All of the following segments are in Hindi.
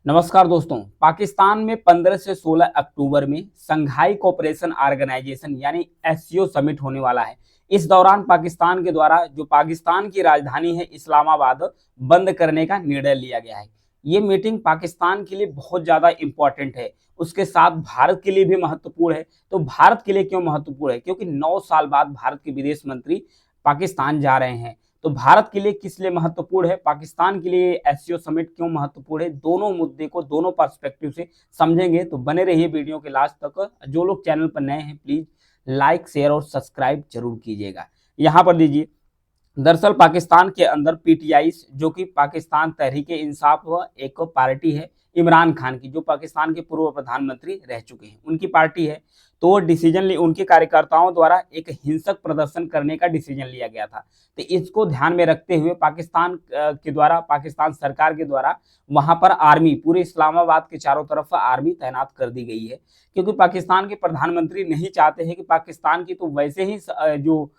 नमस्कार दोस्तों। पाकिस्तान में 15 से 16 अक्टूबर में संघाई कोऑपरेशन ऑर्गेनाइजेशन यानी एससीओ समिट होने वाला है। इस दौरान पाकिस्तान के द्वारा जो पाकिस्तान की राजधानी है इस्लामाबाद बंद करने का निर्णय लिया गया है। ये मीटिंग पाकिस्तान के लिए बहुत ज़्यादा इम्पोर्टेंट है, उसके साथ भारत के लिए भी महत्वपूर्ण है। तो भारत के लिए क्यों महत्वपूर्ण है? क्योंकि 9 साल बाद भारत के विदेश मंत्री पाकिस्तान जा रहे हैं। तो भारत के लिए किस लिए महत्वपूर्ण है, पाकिस्तान के लिए एससीओ समिट क्यों महत्वपूर्ण है, दोनों मुद्दे को दोनों पर्सपेक्टिव से समझेंगे। तो बने रहिए वीडियो के लास्ट तक। जो लोग चैनल पर नए हैं प्लीज लाइक शेयर और सब्सक्राइब जरूर कीजिएगा। यहाँ पर दीजिए, दरअसल पाकिस्तान के अंदर पीटीआई जो कि पाकिस्तान तहरीक इंसाफ व एक पार्टी है इमरान खान की, जो पाकिस्तान के पूर्व प्रधानमंत्री रह चुके हैं, उनकी पार्टी है। तो वो डिसीजन उनके कार्यकर्ताओं द्वारा एक हिंसक प्रदर्शन करने का डिसीजन लिया गया था। तो इसको ध्यान में रखते हुए पाकिस्तान के द्वारा, पाकिस्तान सरकार के द्वारा वहां पर आर्मी, पूरे इस्लामाबाद के चारों तरफ आर्मी तैनात कर दी गई है। क्योंकि पाकिस्तान के प्रधानमंत्री नहीं चाहते हैं कि पाकिस्तान की तो वैसे ही जो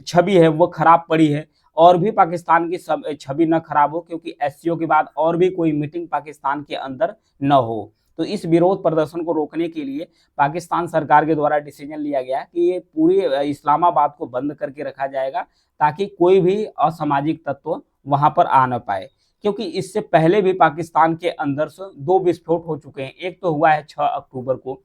छवि है वो खराब पड़ी है, और भी पाकिस्तान की सब छवि न खराब हो, क्योंकि एससीओ के बाद और भी कोई मीटिंग पाकिस्तान के अंदर न हो। तो इस विरोध प्रदर्शन को रोकने के लिए पाकिस्तान सरकार के द्वारा डिसीजन लिया गया कि ये पूरी इस्लामाबाद को बंद करके रखा जाएगा, ताकि कोई भी असामाजिक तत्व वहां पर आ न पाए। क्योंकि इससे पहले भी पाकिस्तान के अंदर से 2 विस्फोट हो चुके हैं। एक तो हुआ है 6 अक्टूबर को,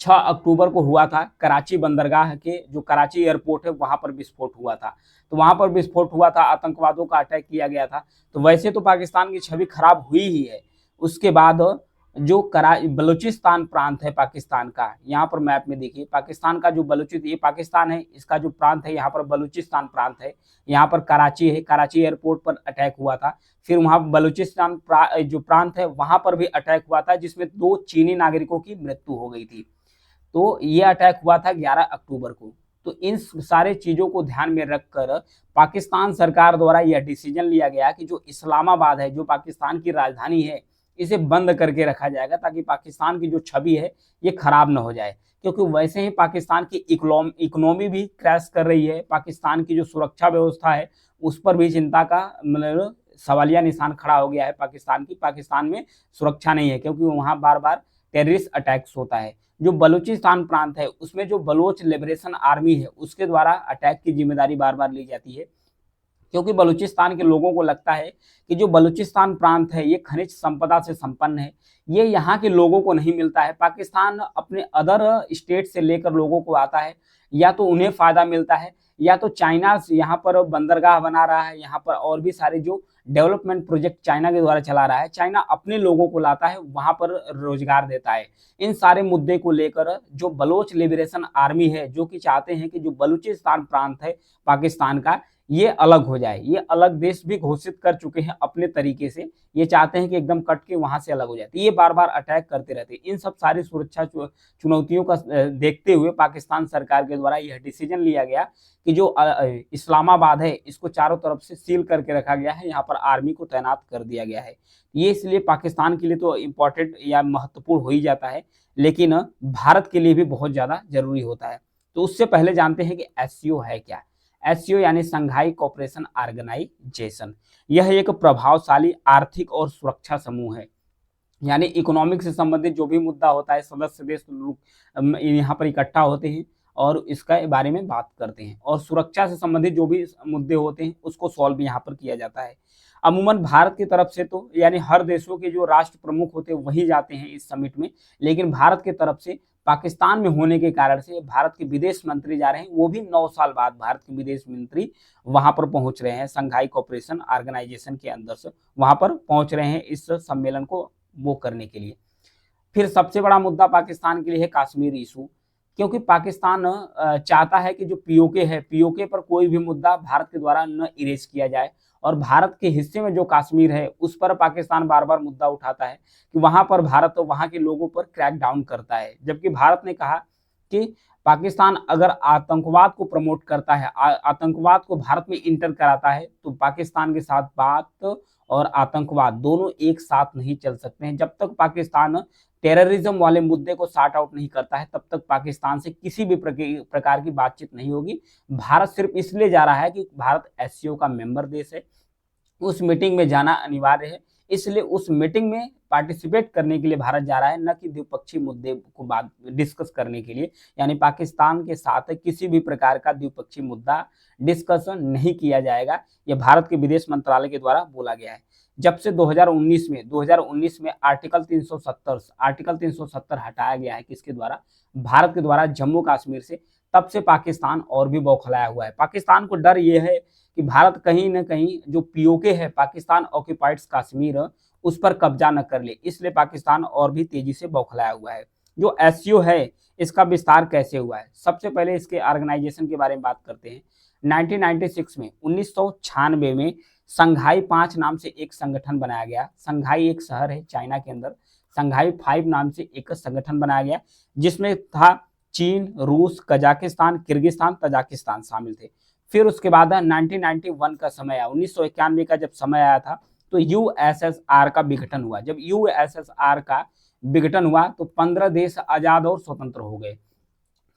6 अक्टूबर को हुआ था कराची बंदरगाह के, जो कराची एयरपोर्ट है वहां पर विस्फोट हुआ था। तो वहां पर विस्फोट हुआ था, आतंकवादियों का अटैक किया गया था। तो वैसे तो पाकिस्तान की छवि खराब हुई ही है। उसके बाद जो बलूचिस्तान प्रांत है पाकिस्तान का, यहाँ पर मैप में देखिए, पाकिस्तान का जो ये पाकिस्तान है, इसका जो प्रांत है यहाँ पर बलूचिस्तान प्रांत है। यहाँ पर कराची है, कराची एयरपोर्ट पर अटैक हुआ था। फिर वहां बलूचिस्तान जो प्रांत है वहां पर भी अटैक हुआ था, जिसमें 2 चीनी नागरिकों की मृत्यु हो गई थी। तो ये अटैक हुआ था 11 अक्टूबर को। तो इन सारे चीजों को ध्यान में रखकर पाकिस्तान सरकार द्वारा यह डिसीजन लिया गया कि जो इस्लामाबाद है, जो पाकिस्तान की राजधानी है, इसे बंद करके रखा जाएगा, ताकि पाकिस्तान की जो छवि है ये खराब न हो जाए। क्योंकि वैसे ही पाकिस्तान की इकोनॉमी भी क्रैश कर रही है, पाकिस्तान की जो सुरक्षा व्यवस्था है उस पर भी चिंता का मतलब सवालिया निशान खड़ा हो गया है। पाकिस्तान में सुरक्षा नहीं है, क्योंकि वहां बार बार टेररिस्ट अटैक्स होता है। जो बलूचिस्तान प्रांत है उसमें जो बलोच लिबरेशन आर्मी है उसके द्वारा अटैक की जिम्मेदारी बार बार ली जाती है। क्योंकि बलूचिस्तान के लोगों को लगता है कि जो बलूचिस्तान प्रांत है ये खनिज संपदा से संपन्न है, ये यहाँ के लोगों को नहीं मिलता है। पाकिस्तान अपने अदर स्टेट से लेकर लोगों को आता है, या तो उन्हें फायदा मिलता है, या तो चाइना यहाँ पर बंदरगाह बना रहा है, यहाँ पर और भी सारे जो डेवलपमेंट प्रोजेक्ट चाइना के द्वारा चला रहा है, चाइना अपने लोगों को लाता है, वहां पर रोजगार देता है। इन सारे मुद्दे को लेकर जो बलोच लिबरेशन आर्मी है, जो कि चाहते हैं कि जो बलूचिस्तान प्रांत है पाकिस्तान का ये अलग हो जाए, ये अलग देश भी घोषित कर चुके हैं अपने तरीके से, ये चाहते हैं कि एकदम कट के वहां से अलग हो जाए। तो ये बार बार अटैक करते रहते हैं। इन सब सारी सुरक्षा चुनौतियों का देखते हुए पाकिस्तान सरकार के द्वारा यह डिसीजन लिया गया कि जो इस्लामाबाद है इसको चारों तरफ से सील करके रखा गया है, यहाँ पर आर्मी को तैनात कर दिया गया है। ये इसलिए पाकिस्तान के लिए तो इम्पोर्टेंट या महत्वपूर्ण हो ही जाता है, लेकिन भारत के लिए भी बहुत ज्यादा जरूरी होता है। तो उससे पहले जानते हैं कि एससीओ है क्या। एससीओ यानी संघाई कोऑपरेशन ऑर्गेनाइजेशन, यह एक प्रभावशाली आर्थिक और सुरक्षा समूह है। यानी इकोनॉमिक से संबंधित जो भी मुद्दा होता है, सदस्य देश यहाँ पर इकट्ठा होते हैं और इसका बारे में बात करते हैं, और सुरक्षा से संबंधित जो भी मुद्दे होते हैं उसको सॉल्व यहाँ पर किया जाता है। अमूमन भारत की तरफ से तो यानी हर देशों के जो राष्ट्र प्रमुख होते हैं वही जाते हैं इस समिट में, लेकिन भारत की तरफ से पाकिस्तान में होने के कारण से भारत के विदेश मंत्री जा रहे हैं, वो भी 9 साल बाद भारत के विदेश मंत्री वहां पर पहुंच रहे हैं। संघाई कोऑपरेशन ऑर्गेनाइजेशन के अंदर से वहां पर पहुंच रहे हैं इस सम्मेलन को वो करने के लिए। फिर सबसे बड़ा मुद्दा पाकिस्तान के लिए है कश्मीर इशू। क्योंकि पाकिस्तान चाहता है कि जो पीओके है, पीओके पर कोई भी मुद्दा भारत के द्वारा न इरेज किया जाए, और भारत के हिस्से में जो कश्मीर है उस पर पाकिस्तान बार बार मुद्दा उठाता है कि वहां पर भारत वहां के लोगों पर क्रैक डाउन करता है। जबकि भारत ने कहा कि पाकिस्तान अगर आतंकवाद को प्रमोट करता है, आतंकवाद को भारत में इंटर कराता है, तो पाकिस्तान के साथ बात और आतंकवाद दोनों एक साथ नहीं चल सकते हैं। जब तक पाकिस्तान टेररिज्म वाले मुद्दे को सॉर्ट आउट नहीं करता है, तब तक पाकिस्तान से किसी भी प्रकार की बातचीत नहीं होगी। भारत सिर्फ इसलिए जा रहा है कि भारत एससीओ का मेंबर देश है, उस मीटिंग में जाना अनिवार्य है, इसलिए उस मीटिंग में पार्टिसिपेट करने के लिए भारत जा रहा है, न कि द्विपक्षीय मुद्दे को बात डिस्कस करने के लिए। यानी पाकिस्तान के साथ किसी भी प्रकार का द्विपक्षीय मुद्दा डिस्कशन नहीं किया जाएगा, यह भारत के विदेश मंत्रालय के द्वारा बोला गया है। जब से 2019 में आर्टिकल 370 हटाया गया है, किसके द्वारा, भारत के द्वारा जम्मू कश्मीर से, तब से पाकिस्तान और भी बौखलाया हुआ है। पाकिस्तान को डर यह है कि भारत कहीं न कहीं जो पीओके है, पाकिस्तान ऑक्यूपाइड कश्मीर, उस पर कब्जा न कर ले, इसलिए पाकिस्तान और भी तेजी से बौखलाया हुआ है। जो एससीओ है, इसका विस्तार कैसे हुआ है, सबसे पहले इसके ऑर्गेनाइजेशन के बारे में बात करते हैं। 1996 में 1996 में संघाई 5 नाम से एक संगठन बनाया गया। संघाई एक शहर है चाइना के अंदर। संघाई 5 नाम से एक संगठन बनाया गया, जिसमें था चीन, रूस, कजाकिस्तान, किर्गिस्तान, तजाकिस्तान शामिल थे। फिर उसके बाद 1991 का समय आया, 1991 का जब समय आया था, तो यूएसएसआर का विघटन हुआ। जब यूएसएसआर का विघटन हुआ तो 15 देश आजाद और स्वतंत्र हो गए।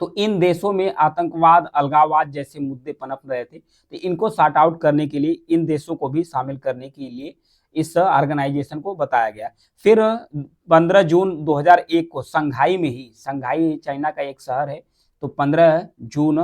तो इन देशों में आतंकवाद, अलगाववाद जैसे मुद्दे पनप रहे थे, तो इनको सॉर्ट आउट करने के लिए इन देशों को भी शामिल करने के लिए इस ऑर्गेनाइजेशन को बताया गया। फिर 15 जून 2001 को संघाई में ही, संघाई चाइना का एक शहर है, तो 15 जून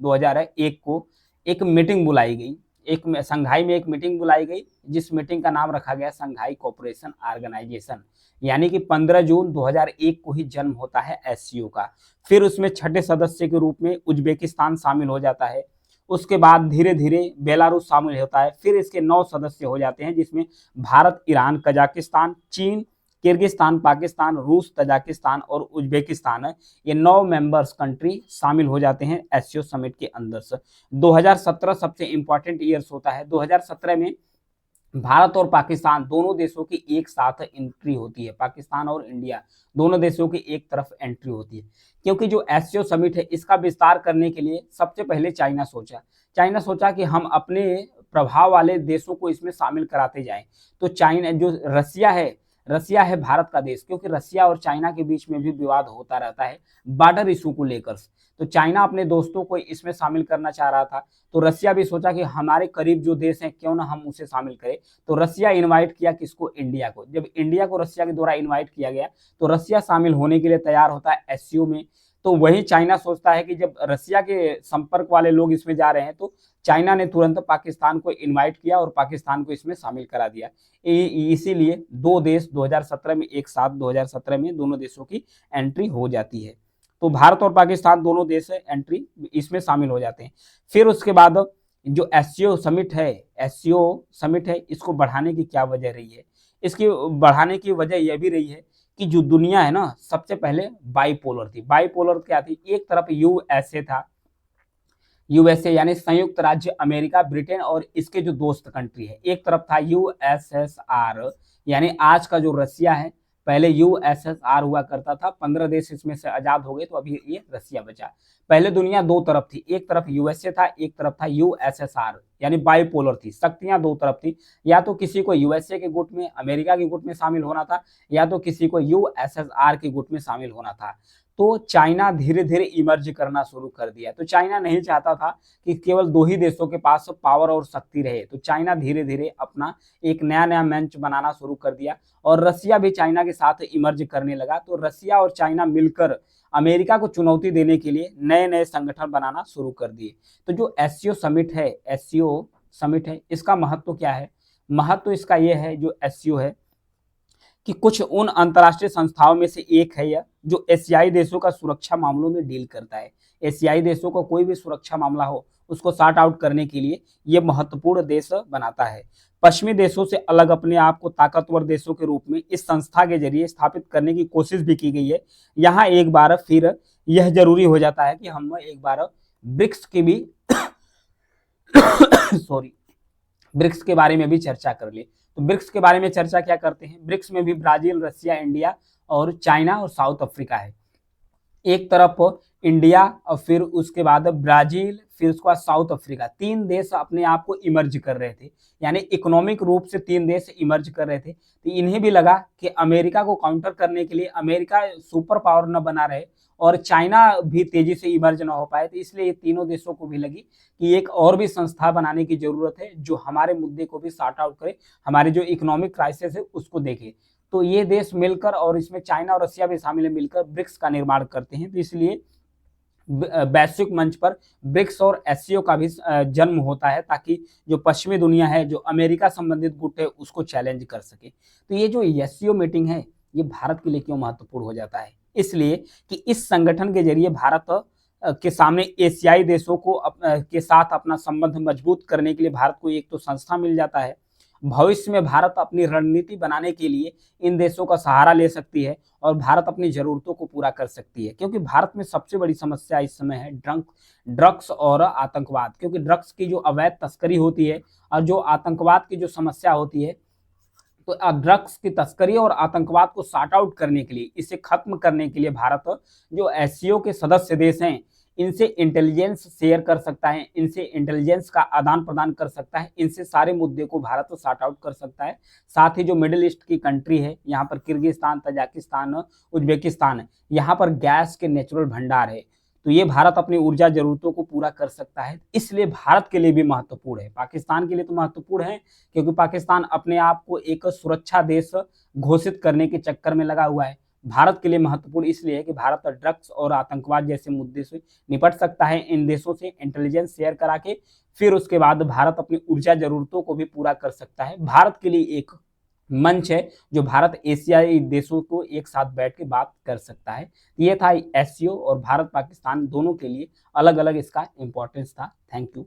2001 को एक मीटिंग बुलाई गई। संघाई में एक मीटिंग बुलाई गई, जिस मीटिंग का नाम रखा गया संघाई कोऑपरेशन ऑर्गेनाइजेशन। यानी कि 15 जून 2001 को ही जन्म होता है एससीओ का। फिर उसमें छठे सदस्य के रूप में उज्बेकिस्तान शामिल हो जाता है। उसके बाद धीरे धीरे बेलारूस शामिल होता है। फिर इसके 9 सदस्य हो जाते हैं, जिसमें भारत, ईरान, कजाकिस्तान, चीन, किर्गिस्तान, पाकिस्तान, रूस, तजाकिस्तान और उज्बेकिस्तान, ये 9 मेंबर्स कंट्री शामिल हो जाते हैं एससीओ समिट के अंदर से। 2017 सबसे इंपॉर्टेंट ईयर्स होता है। 2017 में भारत और पाकिस्तान दोनों देशों की एक साथ एंट्री होती है। पाकिस्तान और इंडिया दोनों देशों की एक तरफ एंट्री होती है, क्योंकि जो एससीओ समिट है, इसका विस्तार करने के लिए सबसे पहले चाइना सोचा कि हम अपने प्रभाव वाले देशों को इसमें शामिल कराते जाएं। तो चाइना, जो रसिया है भारत का देश, क्योंकि रसिया और चाइना के बीच में भी विवाद होता रहता है बॉर्डर इशू को लेकर। तो चाइना अपने दोस्तों को इसमें शामिल करना चाह रहा था, तो रसिया भी सोचा कि हमारे करीब जो देश हैं, क्यों ना हम उसे शामिल करें। तो रसिया इनवाइट किया किसको, इंडिया को। जब इंडिया को रसिया के द्वारा इनवाइट किया गया, तो रसिया शामिल होने के लिए तैयार होता है एससीओ में। तो वही चाइना सोचता है कि जब रसिया के संपर्क वाले लोग इसमें जा रहे हैं, तो चाइना ने तुरंत पाकिस्तान को इनवाइट किया और पाकिस्तान को इसमें शामिल करा दिया। इसीलिए 2 देश 2017 में एक साथ 2017 में दोनों देशों की एंट्री हो जाती है। तो भारत और पाकिस्तान दोनों देश एंट्री इसमें शामिल हो जाते हैं। फिर उसके बाद जो एससीओ समिट है, इसको बढ़ाने की क्या वजह रही है? इसकी बढ़ाने की वजह यह भी रही है कि जो दुनिया है ना, सबसे पहले बाइपोलर थी। बाइपोलर क्या थी? एक तरफ यूएसए था, यूएसए यानी संयुक्त राज्य अमेरिका, ब्रिटेन और इसके जो दोस्त कंट्री है। एक तरफ था यूएसएसआर, यानी आज का जो रसिया है। पहले यूएसएसआर हुआ करता था, 15 देश इसमें से आजाद हो गए, तो अभी ये रसिया बचा। पहले दुनिया 2 तरफ थी, एक तरफ यूएसए था, एक तरफ था यूएसएसआर, यानी बाइपोलर थी। शक्तियां 2 तरफ थी, या तो किसी को यूएसए के गुट में, अमेरिका के गुट में शामिल होना था, या तो किसी को यूएसएसआर के गुट में शामिल होना था। तो चाइना धीरे धीरे इमर्ज करना शुरू कर दिया। तो चाइना नहीं चाहता था कि केवल 2 ही देशों के पास पावर और शक्ति रहे। तो चाइना धीरे धीरे अपना एक नया मंच बनाना शुरू कर दिया, और रसिया भी चाइना के साथ इमर्ज करने लगा। तो रसिया और चाइना मिलकर अमेरिका को चुनौती देने के लिए नए नए संगठन बनाना शुरू कर दिए। तो जो एससीओ समिट है, इसका महत्व क्या है? महत्व इसका यह है, जो एससीओ है, कि कुछ उन अंतर्राष्ट्रीय संस्थाओं में से एक है यह, जो एशियाई देशों का सुरक्षा मामलों में डील करता है। एशियाई देशों को कोई भी सुरक्षा मामला हो, उसको सॉर्ट आउट करने के लिए यह महत्वपूर्ण देश बनाता है। पश्चिमी देशों से अलग अपने आप को ताकतवर देशों के रूप में इस संस्था के जरिए स्थापित करने की कोशिश भी की गई है। यहाँ एक बार फिर यह जरूरी हो जाता है कि हम एक बार ब्रिक्स की भी ब्रिक्स के बारे में भी चर्चा कर ले। तो ब्रिक्स के बारे में चर्चा क्या करते हैं? ब्रिक्स में भी ब्राजील, रसिया, इंडिया और चाइना और साउथ अफ्रीका है। एक तरफ इंडिया और फिर उसके बाद ब्राजील, फिर उसके बाद साउथ अफ्रीका, 3 देश अपने आप को इमर्ज कर रहे थे, यानी इकोनॉमिक रूप से 3 देश इमर्ज कर रहे थे। तो इन्हें भी लगा कि अमेरिका को काउंटर करने के लिए अमेरिका सुपर पावर न बना रहे और चाइना भी तेजी से इमर्ज ना हो पाए, तो इसलिए ये तीनों देशों को भी लगी कि एक और भी संस्था बनाने की जरूरत है जो हमारे मुद्दे को भी सॉर्ट आउट करे, हमारे जो इकोनॉमिक क्राइसिस है उसको देखे। तो ये देश मिलकर, और इसमें चाइना और रशिया भी शामिल है, मिलकर ब्रिक्स का निर्माण करते हैं। तो इसलिए वैश्विक मंच पर ब्रिक्स और एससीओ का भी जन्म होता है, ताकि जो पश्चिमी दुनिया है, जो अमेरिका संबंधित गुट है, उसको चैलेंज कर सके। तो ये जो एससीओ मीटिंग है, ये भारत के लिए क्यों महत्वपूर्ण हो जाता है? इसलिए कि इस संगठन के जरिए भारत के सामने एशियाई देशों को के साथ अपना संबंध मजबूत करने के लिए भारत को एक तो संस्था मिल जाता है। भविष्य में भारत अपनी रणनीति बनाने के लिए इन देशों का सहारा ले सकती है और भारत अपनी जरूरतों को पूरा कर सकती है, क्योंकि भारत में सबसे बड़ी समस्या इस समय है ड्रग्स और आतंकवाद। क्योंकि ड्रग्स की जो अवैध तस्करी होती है और जो आतंकवाद की जो समस्या होती है, तो ड्रग्स की तस्करी और आतंकवाद को सॉर्ट आउट करने के लिए, इसे खत्म करने के लिए भारत जो एससीओ के सदस्य देश हैं, इनसे इंटेलिजेंस शेयर कर सकता है, इनसे इंटेलिजेंस का आदान प्रदान कर सकता है, इनसे सारे मुद्दे को भारत सॉर्ट आउट कर सकता है। साथ ही जो मिडिल ईस्ट की कंट्री है, यहाँ पर किर्गिस्तान, तजाकिस्तान, उज्बेकिस्तान है, यहाँ पर गैस के नेचुरल भंडार है, तो ये भारत अपनी ऊर्जा जरूरतों को पूरा कर सकता है। इसलिए भारत के लिए भी महत्वपूर्ण है। पाकिस्तान के लिए तो महत्वपूर्ण है क्योंकि पाकिस्तान अपने आप को एक सुरक्षा देश घोषित करने के चक्कर में लगा हुआ है। भारत के लिए महत्वपूर्ण इसलिए है कि भारत ड्रग्स और आतंकवाद जैसे मुद्दे से निपट सकता है इन देशों से इंटेलिजेंस शेयर करा के, फिर उसके बाद भारत अपनी ऊर्जा जरूरतों को भी पूरा कर सकता है। भारत के लिए एक मंच है जो भारत एशियाई देशों को एक साथ बैठ के बात कर सकता है। ये था एससीओ, और भारत पाकिस्तान दोनों के लिए अलग अलग इसका इंपॉर्टेंस था। Thank you.